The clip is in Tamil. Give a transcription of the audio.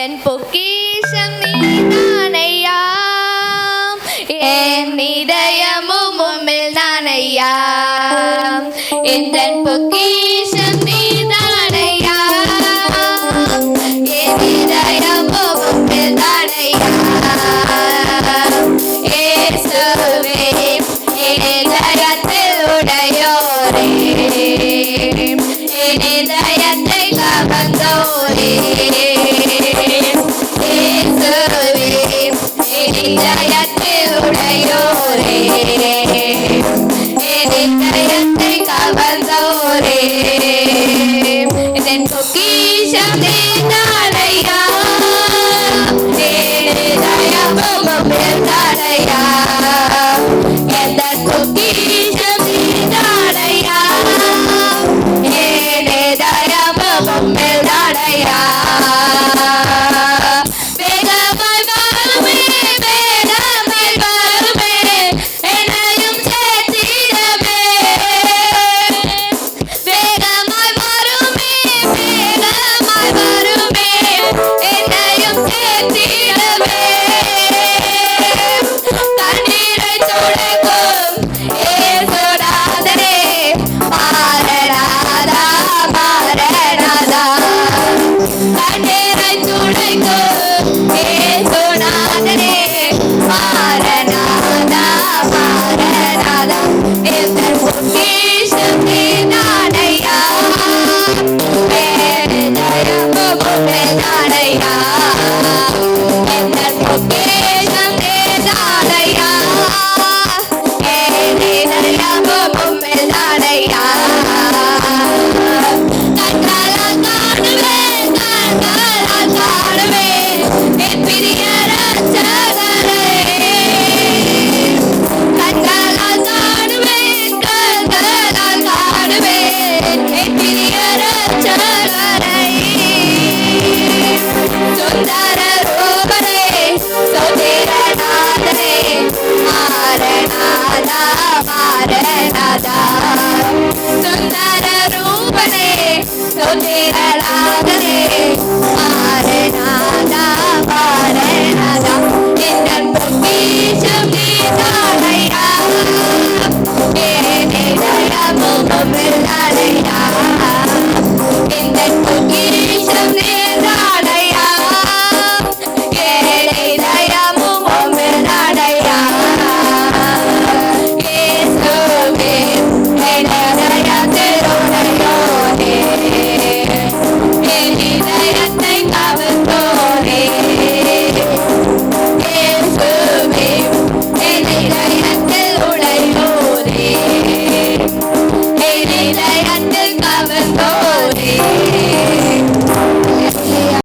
எந்தன் பொக்கிஷம் நீதானையா, என் இதயமும் உம்மில் தானையா. எந்தன் பொக்கிஷம் நீதானையா, என் இதயமும் உம்மில் தானையா. இயேசுவே என் இதயத்தில் உடையோரே, என் இதயத்தை கவர்ந்தோரே. இயேசுவே என் இதயத்தில் உடையோரே, என் இதயத்தை கவர்ந்தோரே. என் பொக்கிஷம் நீதானையா, என் இதயமும் உம்மில் தானையா. எந்தன் பொக்கிஷம் நீதானையா, என் இதயமும் உம்மில் தானையா. வேகமாய் வருமே, வேகமாய் வருமே, என்னையும் சேர்த்திடவே. வேகமாய் வருமே, வேகமாய் வருமே, என்னையும் சேர்த்திடவே. கண்ணீரை துடைக்கும் இயேசுநாதரே, மாரநாதா, மாரநாதா. கண்ணீரை துடைக்கும்